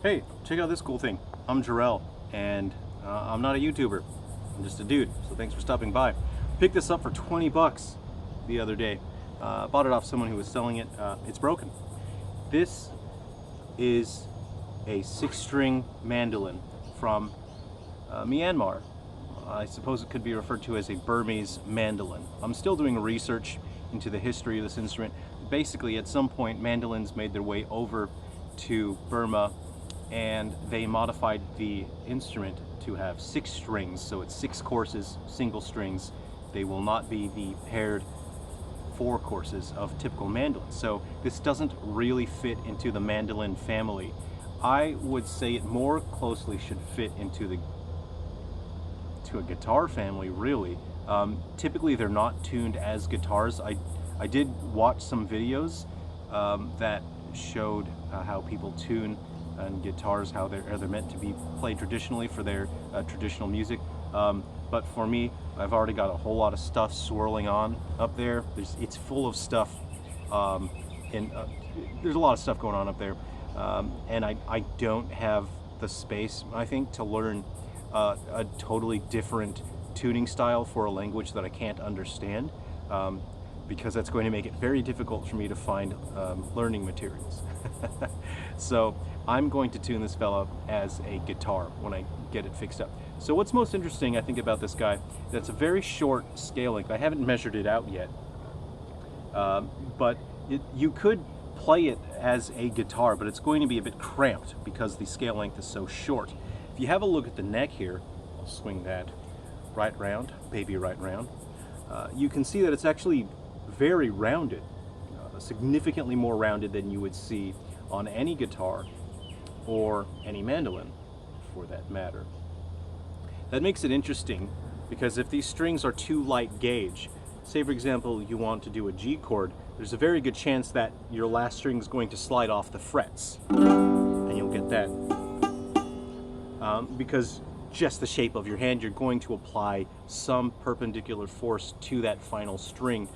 Hey, check out this cool thing. I'm Jarrell, and I'm not a YouTuber. I'm just a dude, so thanks for stopping by. Picked this up for 20 bucks the other day. Bought it off someone who was selling it. It's broken. This is a 6-string mandolin from Myanmar. I suppose it could be referred to as a Burmese mandolin. I'm still doing research into the history of this instrument. Basically, at some point, mandolins made their way over to Burma, and they modified the instrument to have 6 strings, so it's 6 courses, single strings. They will not be the paired 4 courses of typical mandolins. So this doesn't really fit into the mandolin family. I would say it more closely should fit into a guitar family, really. Typically they're not tuned as guitars. I did watch some videos that showed how people tune and guitars, how they're meant to be played traditionally for their traditional music. But for me, I've already got a whole lot of stuff swirling on up there. It's full of stuff, there's a lot of stuff going on up there, and I don't have the space, I think, to learn a totally different tuning style for a language that I can't understand, because that's going to make it very difficult for me to find learning materials. So I'm going to tune this fella as a guitar when I get it fixed up. So what's most interesting, I think, about this guy, that's a very short scale length. I haven't measured it out yet, but you could play it as a guitar, but it's going to be a bit cramped because the scale length is so short. If you have a look at the neck here, I'll swing that right round, baby right round, you can see that it's actually very rounded, significantly more rounded than you would see on any guitar or any mandolin, for that matter. That makes it interesting, because if these strings are too light gauge, say for example you want to do a G chord, there's a very good chance that your last string is going to slide off the frets, and you'll get that. Because just the shape of your hand, you're going to apply some perpendicular force to that final string.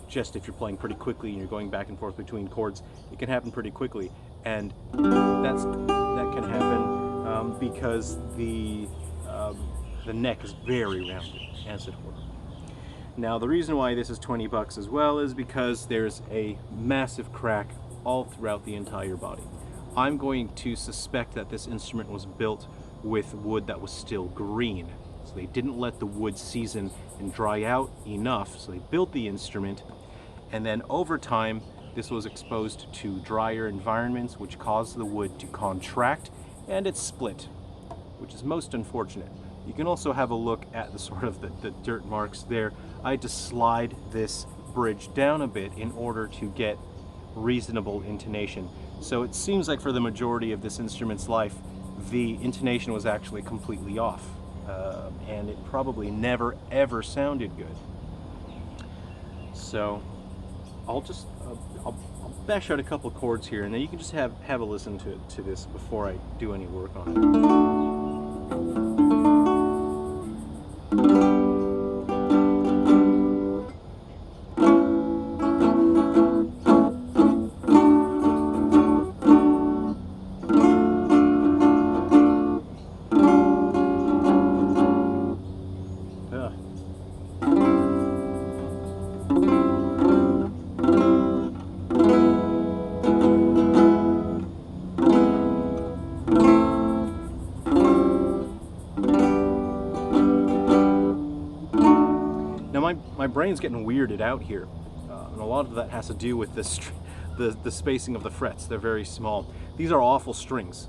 Just if you're playing pretty quickly and you're going back and forth between chords, it can happen pretty quickly, and that can happen because the neck is very rounded, as it were. Now, the reason why this is 20 bucks as well is because there's a massive crack all throughout the entire body. I'm going to suspect that this instrument was built with wood that was still green. So they didn't let the wood season and dry out enough, so they built the instrument, and then over time this was exposed to drier environments, which caused the wood to contract, and it split, which is most unfortunate. You can also have a look at the sort of the dirt marks there. I had to slide this bridge down a bit in order to get reasonable intonation. So it seems like for the majority of this instrument's life, the intonation was actually completely off. And it probably never ever sounded good. So I'll bash out a couple chords here, and then you can just have a listen to this before I do any work on it. My brain's getting weirded out here, and a lot of that has to do with the spacing of the frets. They're very small. These are awful strings.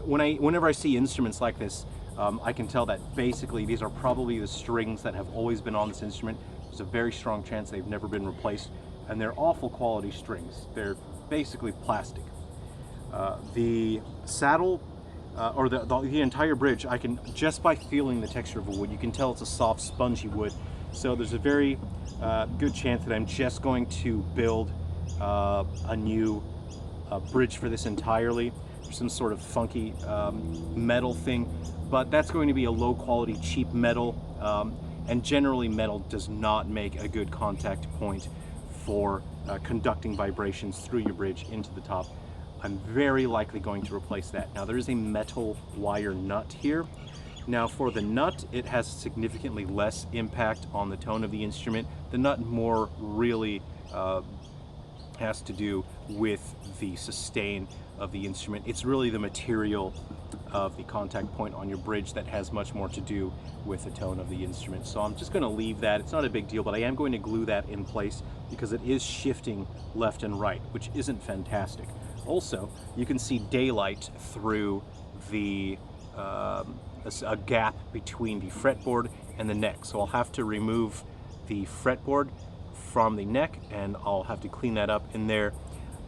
Whenever I see instruments like this, I can tell that basically these are probably the strings that have always been on this instrument. There's a very strong chance they've never been replaced, and they're awful quality strings. They're basically plastic. The saddle, or the entire bridge, I can, just by feeling the texture of a wood, you can tell it's a soft, spongy wood. So there's a very good chance that I'm just going to build a new bridge for this entirely. There's some sort of funky metal thing, but that's going to be a low quality, cheap metal, and generally metal does not make a good contact point for conducting vibrations through your bridge into the top. I'm very likely going to replace that. Now there is a metal wire nut here. Now for the nut, it has significantly less impact on the tone of the instrument. The nut more really has to do with the sustain of the instrument. It's really the material of the contact point on your bridge that has much more to do with the tone of the instrument. So I'm just going to leave that. It's not a big deal, but I am going to glue that in place because it is shifting left and right, which isn't fantastic. Also, you can see daylight through the a gap between the fretboard and the neck. So I'll have to remove the fretboard from the neck, and I'll have to clean that up in there.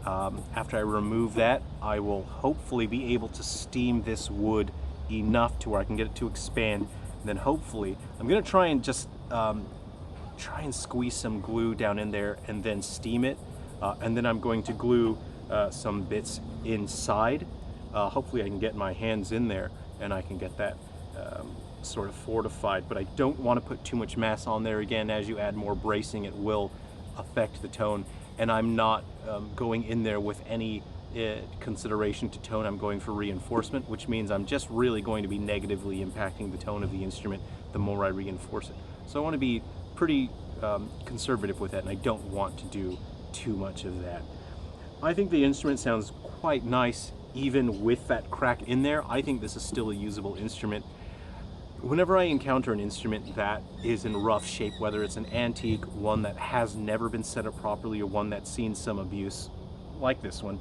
After I remove that, I will hopefully be able to steam this wood enough to where I can get it to expand. And then hopefully, I'm gonna try and just try and squeeze some glue down in there and then steam it. And then I'm going to glue some bits inside. Hopefully I can get my hands in there and I can get that sort of fortified, but I don't want to put too much mass on there. Again, as you add more bracing, it will affect the tone, and I'm not going in there with any consideration to tone. I'm going for reinforcement, which means I'm just really going to be negatively impacting the tone of the instrument the more I reinforce it. So I want to be pretty conservative with that, and I don't want to do too much of that. I think the instrument sounds quite nice even with that crack in there. I think this is still a usable instrument. Whenever I encounter an instrument that is in rough shape, whether it's an antique, one that has never been set up properly, or one that's seen some abuse, like this one,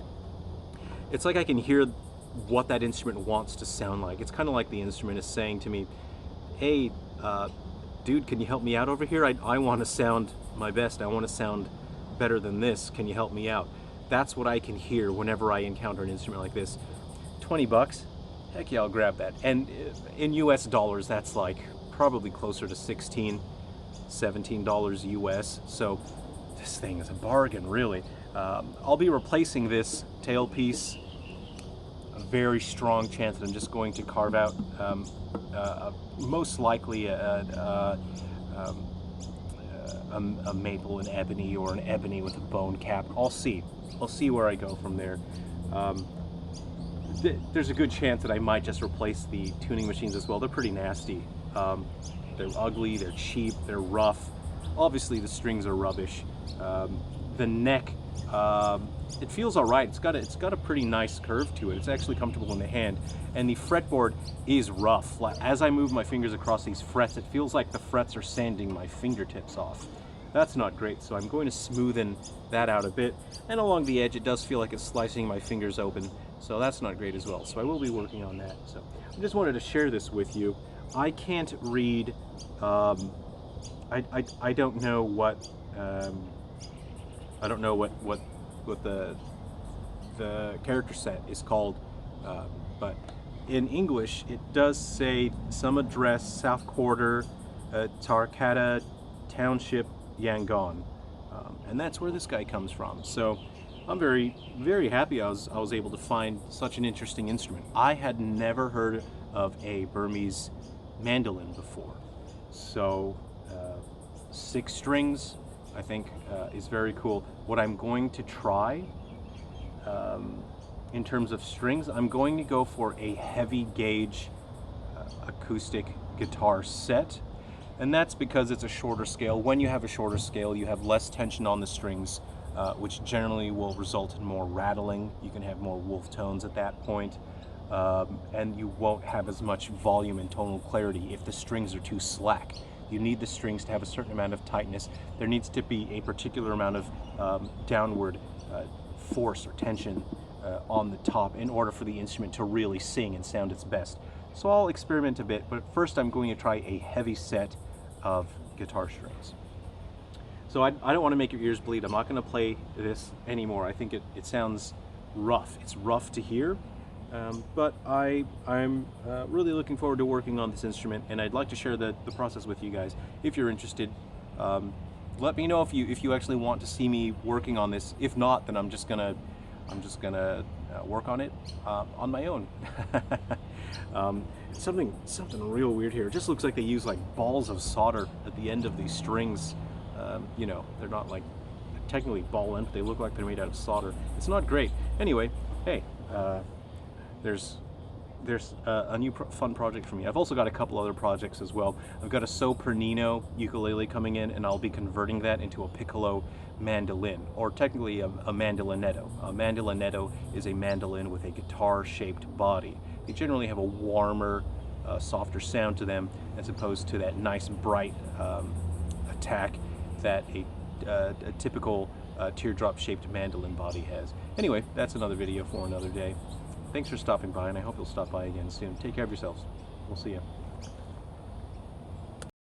it's like I can hear what that instrument wants to sound like. It's kind of like the instrument is saying to me, hey, dude, can you help me out over here? I want to sound my best. I want to sound better than this. Can you help me out? That's what I can hear whenever I encounter an instrument like this. 20 bucks? Heck yeah, I'll grab that. And in US dollars, that's like probably closer to $16, $17 US. So this thing is a bargain, really. I'll be replacing this tailpiece. A very strong chance that I'm just going to carve out most likely a maple and ebony, or an ebony with a bone cap. I'll see where I go from there. There's a good chance that I might just replace the tuning machines as well. They're pretty nasty. They're ugly, they're cheap, they're rough. Obviously the strings are rubbish. The neck, it feels all right. It's got a pretty nice curve to it. It's actually comfortable in the hand. And the fretboard is rough. As I move my fingers across these frets, it feels like the frets are sanding my fingertips off. That's not great, so I'm going to smoothen that out a bit. And along the edge, it does feel like it's slicing my fingers open, so that's not great as well. So I will be working on that. So I just wanted to share this with you. I can't read, I don't know what, the character set is called, but in English, it does say some address, South Quarter, Tarcata Township, Yangon, and that's where this guy comes from. So I'm very, very happy I was able to find such an interesting instrument. I had never heard of a Burmese mandolin before. So 6 strings, I think, is very cool. What I'm going to try in terms of strings, I'm going to go for a heavy gauge acoustic guitar set. And that's because it's a shorter scale. When you have a shorter scale, you have less tension on the strings, which generally will result in more rattling. You can have more wolf tones at that point, and you won't have as much volume and tonal clarity if the strings are too slack. You need the strings to have a certain amount of tightness. There needs to be a particular amount of downward force or tension on the top in order for the instrument to really sing and sound its best. So I'll experiment a bit, but first I'm going to try a heavy set of guitar strings. So I don't want to make your ears bleed. I'm not going to play this anymore. I think it sounds rough. It's rough to hear, but I'm really looking forward to working on this instrument, and I'd like to share the process with you guys. If you're interested, let me know if you actually want to see me working on this. If not, then I'm just gonna work on it on my own. Something real weird here. It just looks like they use like balls of solder at the end of these strings. You know, they're not like technically ball end, but they look like they're made out of solder. It's not great. Anyway, hey, there's a new fun project for me. I've also got a couple other projects as well. I've got a sopranino ukulele coming in, and I'll be converting that into a piccolo mandolin, or technically a mandolinetto. A mandolinetto is a mandolin with a guitar-shaped body. They generally have a warmer, softer sound to them as opposed to that nice bright attack that a typical teardrop-shaped mandolin body has. Anyway, that's another video for another day. Thanks for stopping by, and I hope you'll stop by again soon. Take care of yourselves. We'll see you.